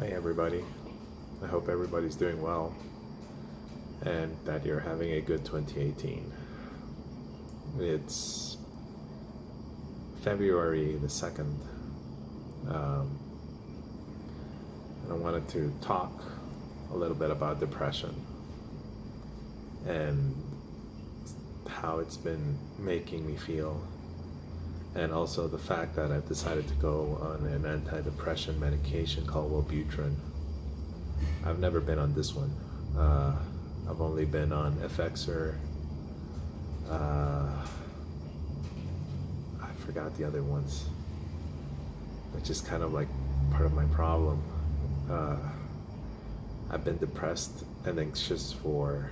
Hey everybody, I hope everybody's doing well and that you're having a good 2018. It's February the 2nd, and I wanted to talk a little bit about depression and how it's been making me feel, and also the fact that I've decided to go on an antidepressant medication called Wellbutrin. I've never been on this one. I've only been on Effexor. I forgot the other ones, which is kind of like part of my problem. I've been depressed and anxious for,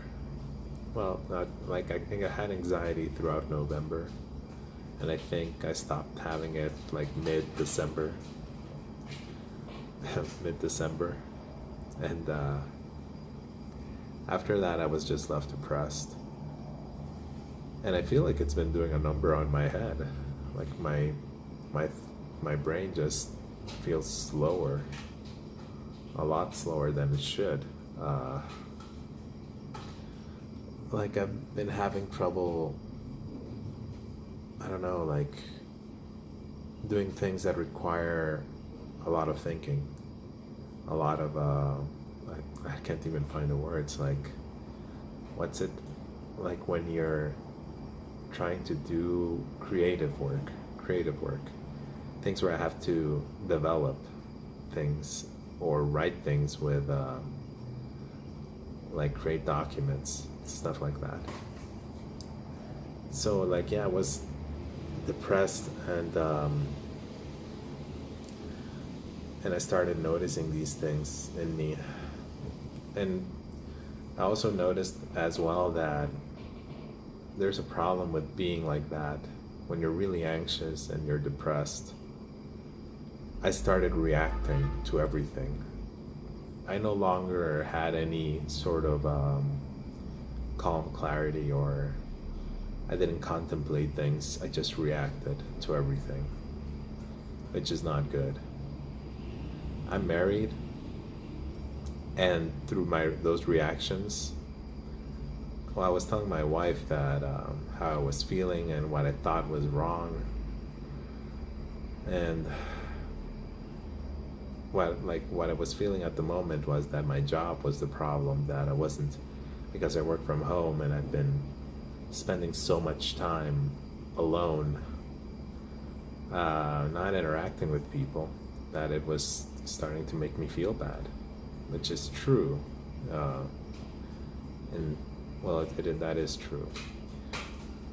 well, not like I think I had anxiety throughout November, and I think I stopped having it like mid-December. Mid-December, and after that I was just left depressed, and I feel like it's been doing a number on my head. Like my brain just feels slower, a lot slower than it should. Like I've been having trouble, I don't know, like doing things that require a lot of thinking, a lot of I can't even find the words. Like, what's it like when you're trying to do creative work, things where I have to develop things or write things with like create documents, stuff like that. So like, yeah, I was depressed, and I started noticing these things in me. And I also noticed as well that there's a problem with being like that. When you're really anxious and you're depressed, I started reacting to everything. I no longer had any sort of calm clarity, or I didn't contemplate things. I just reacted to everything, which is not good. I'm married, and through those reactions, well, I was telling my wife that how I was feeling and what I thought was wrong, and what I was feeling at the moment was that my job was the problem. That I wasn't, because I work from home and I've been spending so much time alone, not interacting with people, that it was starting to make me feel bad, which is true. And well, that is true.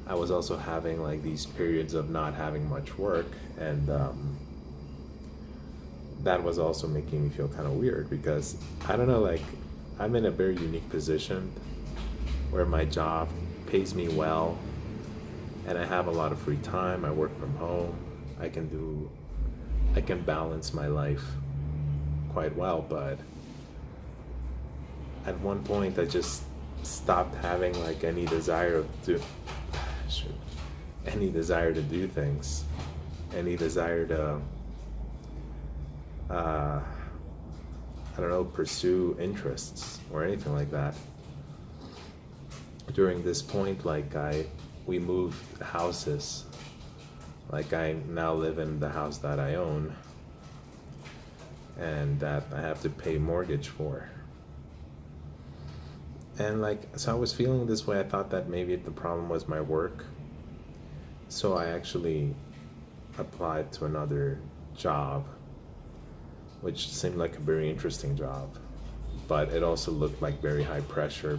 I was also having like these periods of not having much work, and that was also making me feel kind of weird, because I don't know, like I'm in a very unique position where my job pays me well and I have a lot of free time. I work from home. I can balance my life quite well, but at one point I just stopped having like any desire to do things, any desire to I don't know, pursue interests or anything like that. During this point, like we moved houses. Like I now live in the house that I own and that I have to pay mortgage for. And like, so I was feeling this way. I thought that maybe the problem was my work. So I actually applied to another job, which seemed like a very interesting job, but it also looked like very high pressure,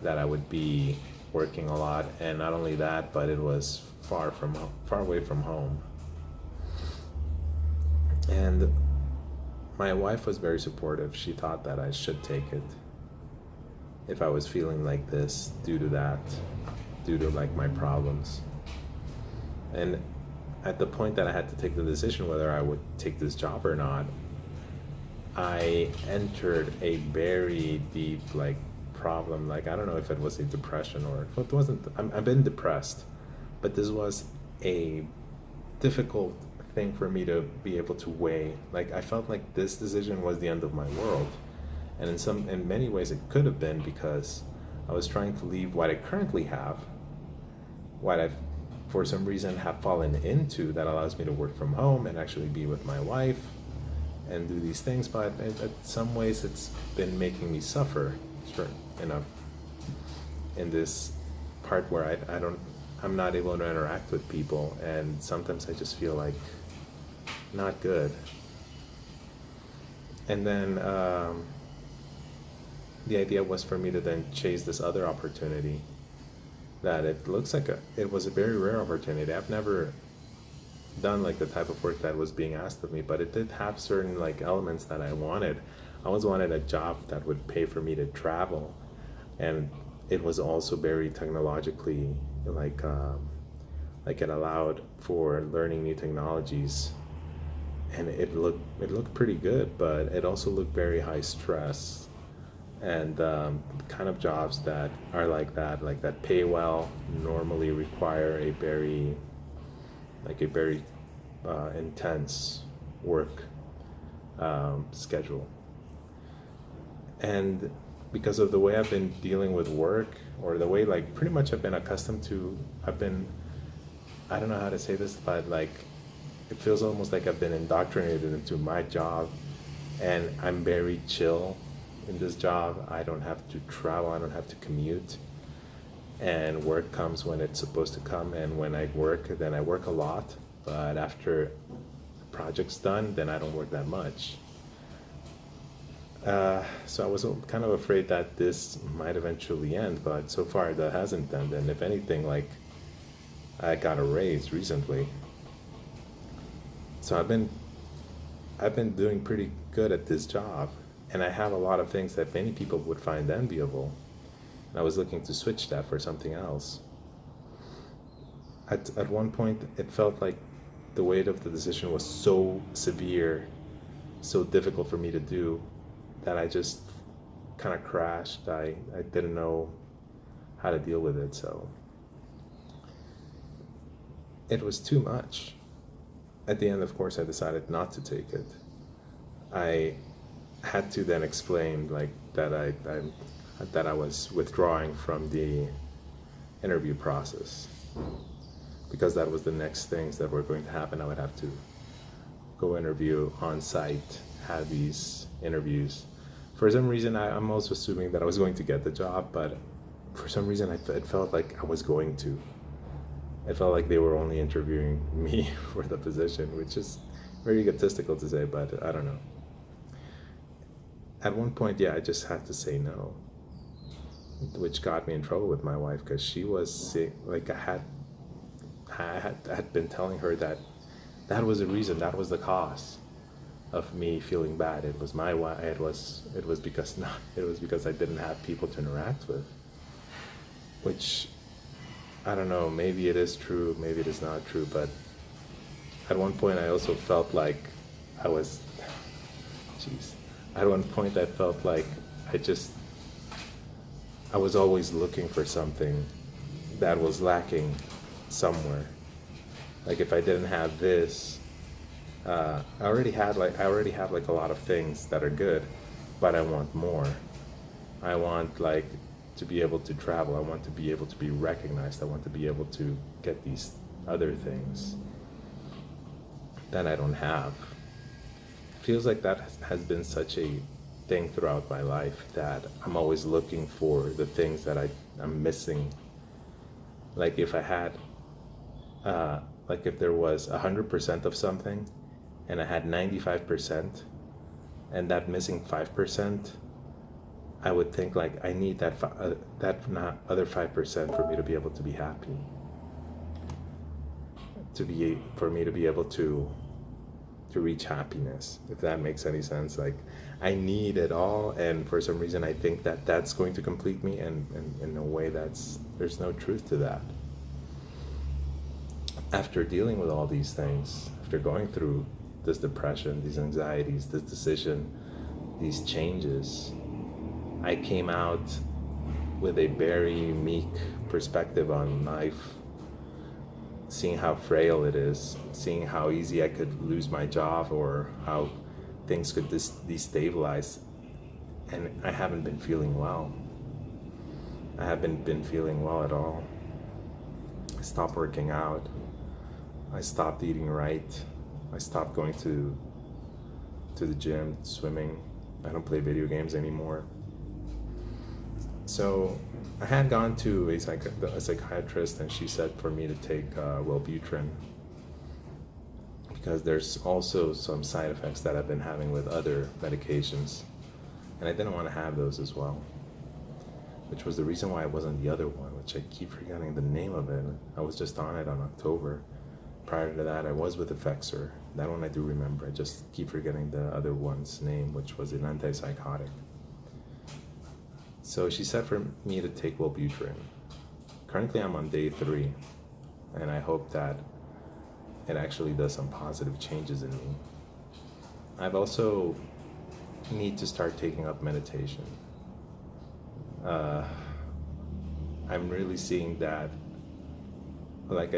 that I would be working a lot, and not only that, but it was far away from home. And my wife was very supportive. She thought that I should take it if I was feeling like this due to like my problems. And at the point that I had to take the decision whether I would take this job or not, I entered a very deep like problem. Like I don't know if it was a depression or it wasn't. I've been depressed, but this was a difficult thing for me to be able to weigh. Like, I felt like this decision was the end of my world, and in many ways it could have been, because I was trying to leave what I currently have, what I've for some reason have fallen into, that allows me to work from home and actually be with my wife and do these things. But in some ways it's been making me suffer, you know, in this part where I'm not able to interact with people, and sometimes I just feel like not good. And then the idea was for me to then chase this other opportunity, that it looks like it was a very rare opportunity. I've never done like the type of work that was being asked of me, but it did have certain like elements that I wanted. I always wanted a job that would pay for me to travel, and it was also very technologically like it allowed for learning new technologies, and it looked pretty good, but it also looked very high stress. And the kind of jobs that are like that pay well, normally require a very intense work schedule. And because of the way I've been dealing with work, or the way like pretty much I've been accustomed to, I don't know how to say this, but like it feels almost like I've been indoctrinated into my job, and I'm very chill in this job. I don't have to travel, I don't have to commute, and work comes when it's supposed to come. And when I work, then I work a lot, but after the project's done, then I don't work that much. So I was kind of afraid that this might eventually end, but so far that hasn't ended. And if anything, like, I got a raise recently, so I've been doing pretty good at this job, and I have a lot of things that many people would find enviable. And I was looking to switch that for something else. At one point, it felt like the weight of the decision was so severe, so difficult for me to do, that I just kind of crashed. I didn't know how to deal with it, so it was too much. At the end, of course, I decided not to take it. I had to then explain like that I was withdrawing from the interview process, because that was the next things that were going to happen. I would have to go interview on site, have these interviews. For some reason, I'm also assuming that I was going to get the job, but for some reason it felt like I was going to. It felt like they were only interviewing me for the position, which is very egotistical to say, but I don't know. At one point, yeah, I just had to say no, which got me in trouble with my wife, because she was sick. Like I had been telling her that was the reason, that was the cause of me feeling bad. It was my wife. It was because I didn't have people to interact with, which I don't know. Maybe it is true. Maybe it is not true. But at one point, I also felt like I was. Jeez. At one point, I felt like I was always looking for something that was lacking somewhere. Like if I didn't have this, I already have like a lot of things that are good, but I want more. I want like to be able to travel. I want to be able to be recognized. I want to be able to get these other things that I don't have. Feels like that has been such a thing throughout my life, that I'm always looking for the things that I'm missing. Like if I had, like if there was 100% of something, and I had 95%, and that missing 5%, I would think like I need that other 5% for me to be able to be happy, for me to be able to reach happiness, if that makes any sense. Like I need it all, and for some reason I think that that's going to complete me, and in a way there's no truth to that. After dealing with all these things, after going through this depression, these anxieties, this decision, these changes, I came out with a very unique perspective on life, seeing how frail it is, seeing how easy I could lose my job or how things could destabilize. And I haven't been feeling well. I haven't been feeling well at all. I stopped working out. I stopped eating right. I stopped going to the gym, swimming. I don't play video games anymore. So I had gone to a psychiatrist, and she said for me to take Wellbutrin because there's also some side effects that I've been having with other medications, and I didn't want to have those as well, which was the reason why I wasn't the other one, which I keep forgetting the name of it. I was just on it on October. Prior to that, I was with Effexor. That one I do remember. I just keep forgetting the other one's name, which was an antipsychotic. So she said for me to take Wellbutrin. Currently I'm on day 3, and I hope that it actually does some positive changes in me. I've also need to start taking up meditation. I'm really seeing that, like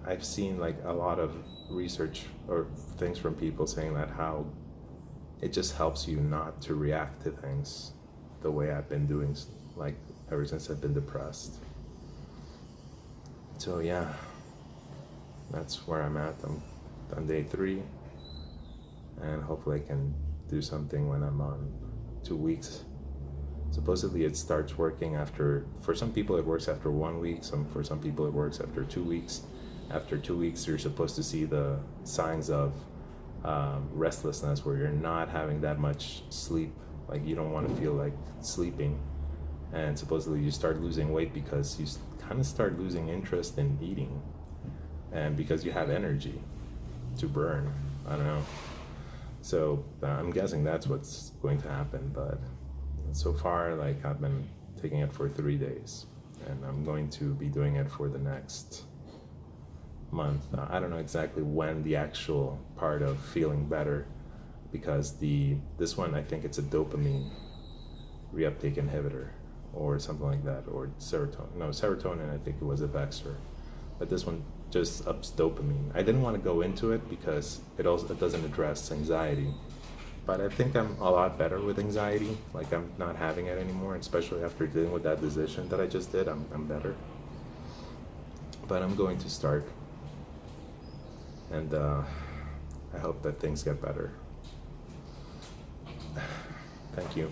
I've seen like a lot of research or things from people saying that how it just helps you not to react to things the way I've been doing, like ever since I've been depressed. So yeah, that's where I'm at. I'm on day 3, and hopefully I can do something when I'm on 2 weeks. Supposedly it starts working for some people it works after 1 week, for some people it works after 2 weeks. After 2 weeks you're supposed to see the signs of restlessness, where you're not having that much sleep, like you don't want to feel like sleeping, and supposedly you start losing weight because you kind of start losing interest in eating, and because you have energy to burn. I don't know. So I'm guessing that's what's going to happen, but so far, like, I've been taking it for 3 days, and I'm going to be doing it for the next month. I don't know exactly when the actual part of feeling better, because this one, I think it's a dopamine reuptake inhibitor or something like that, or serotonin, I think it was Effexor, but this one just ups dopamine. I didn't want to go into it because it doesn't address anxiety, but I think I'm a lot better with anxiety. Like, I'm not having it anymore, especially after dealing with that decision that I just did. I'm better, but I'm going to start, and I hope that things get better. Thank you.